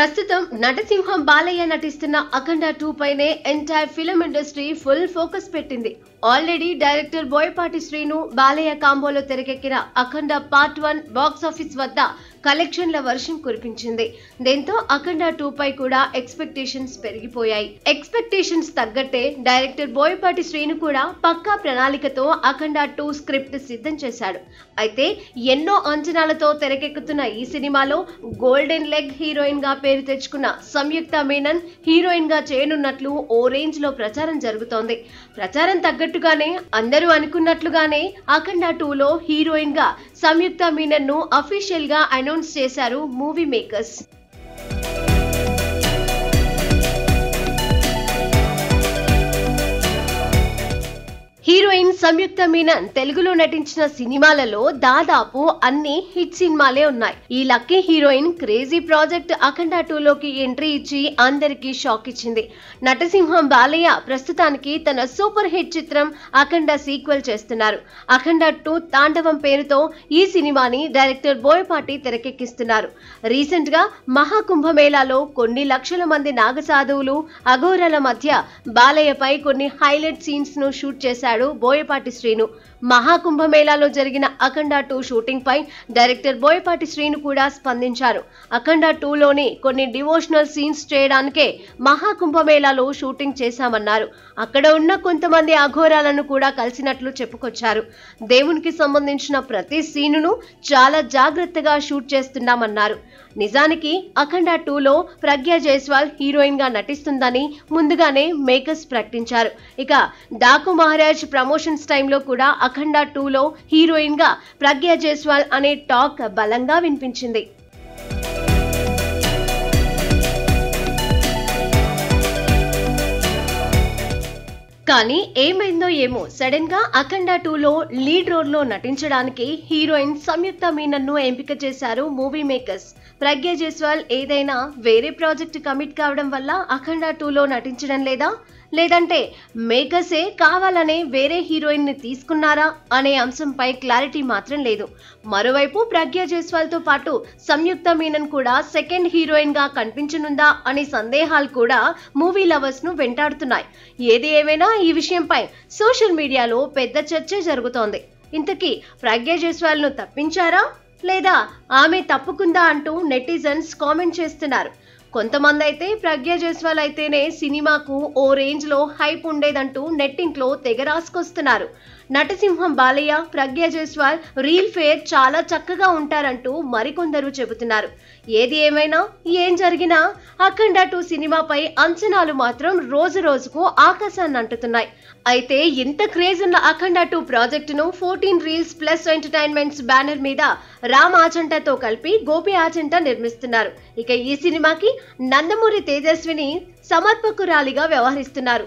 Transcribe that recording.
ప్రస్తుతం నటసింహం బాలయ్య నటిస్తున్న అఖండ 2 పైనే entire film industry full focus పెట్టింది. ఆల్రెడీ డైరెక్టర్ బోయపాటి శ్రీను బాలయ్య కాంబోలో తెరకెక్కిన అఖండ పార్ట్ 1 బాక్స్ ఆఫీస్ వద్ద కలెక్షన్ల వర్షం కురిపించింది. దీంతో అఖండ 2 పై కూడా ఎక్స్పెక్టేషన్స్ పెరిగిపోయాయి. ఎక్స్పెక్టేషన్స్ తగ్గట్టే డైరెక్టర్ బోయపాటి శ్రీను కూడా పక్కా ప్రణాళికతో అఖండ 2 స్క్రిప్ట్ సిద్ధం చేశాడు. అయితే ఎన్నో అంచనాలతో తెరకెక్కుతున్న ఈ సినిమాలో గోల్డెన్ లెగ్ హీరోయిన్ గా పేరు తెచ్చుకున్న సంయుక్త మీనన్ హీరోయిన్ గా చేయనున్నట్లు ఓ రేంజ్ లో ప్రచారం జరుగుతోంది. ప్రచారం తగ్గట్టుగానే అందరూ అనుకున్నట్లుగానే అఖండ 2లో హీరోయిన్ గా సంయుక్త మీనన్ ను అఫీషియల్ గా అనౌన్స్ చేశారు మూవీ మేకర్స్. హీరోయిన్ సంయుక్త మీనన్ తెలుగులో నటించిన సినిమాలలో దాదాపు అన్ని హిట్ సినిమాలే ఉన్నాయి. ఈ లక్కీ హీరోయిన్ క్రేజీ ప్రాజెక్ట్ అఖండ 2లోకి ఎంట్రీ ఇచ్చి అందరికీ షాక్ ఇచ్చింది. నటసింహం బాలయ్య ప్రస్తుతానికి తన సూపర్ హిట్ చిత్రం అఖండ సీక్వెల్ చేస్తున్నారు. అఖండ 2 తాండవం పేరుతో ఈ సినిమాని డైరెక్టర్ బోయపాటి తెరకెక్కిస్తున్నారు. రీసెంట్ గా మహాకుంభమేళాలో కొన్ని లక్షల మంది నాగసాధువులు అఘోరాల మధ్య బాలయ్యపై కొన్ని హైలైట్ సీన్స్ ను షూట్ చేశారు బోయపాటి శ్రీను. మహాకుంభమేళాలో జరిగిన అఖండ 2 షూటింగ్ పై డైరెక్టర్ బోయపాటి శ్రీను కూడా స్పందించారు. అఖండ 2లోని కొన్ని డివోషనల్ సీన్స్ చేయడానికే మహాకుంభమేళాలో షూటింగ్ చేశామన్నారు. అక్కడ ఉన్న కొంతమంది అఘోరాలను కూడా కలిసినట్లు చెప్పుకొచ్చారు. దేవునికి సంబంధించిన ప్రతి సీనును చాలా జాగ్రత్తగా షూట్ చేస్తున్నామన్నారు. నిజానికి అఖండ 2లో ప్రజ్ఞ జైస్వాల్ హీరోయిన్ గా నటిస్తుందని ముందుగానే మేకర్స్ ప్రకటించారు. ఇక డాకు మహారాజ్ ప్రమోషన్స్ టైంలో కూడా అఖండ 2లో హీరోయిన్ గా ప్రజ్ఞ జైస్వాల్ అనే టాక్ బలంగా వినిపించింది. కానీ ఏమైందో ఏమో సడన్ గా అఖండ 2లో లీడ్ రోల్ లో నటించడానికి హీరోయిన్ సంయుక్త మీనన్ ను ఎంపిక చేశారు మూవీ మేకర్స్. ప్రజ్ఞ జైస్వాల్ ఏదైనా వేరే ప్రాజెక్ట్ కమిట్ కావడం వల్ల అఖండ 2లో నటించడం లేదా, లేదంటే మేకర్సే కావాలనే వేరే హీరోయిన్ ని తీసుకున్నారా అనే అంశంపై క్లారిటీ మాత్రం లేదు. మరోవైపు ప్రజ్ఞ జైస్వాల్ తో పాటు సంయుక్త మీనన్ కూడా సెకండ్ హీరోయిన్ గా కనిపించనుందా అనే సందేహాలు కూడా మూవీ లవర్స్ ను వెంటాడుతున్నాయి. ఏది ఏమైనా ఈ విషయంపై సోషల్ మీడియాలో పెద్ద చర్చ జరుగుతోంది. ఇంతకీ ప్రజ్ఞ జైస్వాల్ ను తప్పించారా లేదా ఆమె తప్పుకుందా అంటూ నెటిజన్స్ కామెంట్ చేస్తున్నారు. కొంతమంది అయితే ప్రజ్ఞ జైస్వాల్ అయితేనే సినిమాకు ఓ రేంజ్ లో హైప్ ఉండేదంటూ నెట్టింట్లో తెగ రాసుకొస్తున్నారు. నటసింహం బాలయ్య, ప్రజ్ఞ జైస్వాల్ రీల్ ఫేర్ చాలా చక్కగా ఉంటారంటూ మరికొందరు చెబుతున్నారు. ఏది ఏమైనా ఏం జరిగినా అఖండ 2 సినిమాపై అంచనాలు మాత్రం రోజు రోజుకు ఆకాశాన్ని అంటుతున్నాయి. అయితే ఇంత క్రేజ్ ఉన్న అఖండ 2 ప్రాజెక్టును 14 రీల్స్ ప్లస్ ఎంటర్టైన్మెంట్స్ బ్యానర్ మీద రామ్ ఆచంటతో కలిపి గోపి ఆచంట నిర్మిస్తున్నారు. ఇక ఈ సినిమాకి నందమూరి తేజస్విని సమర్పకురాలిగా వ్యవహరిస్తున్నారు.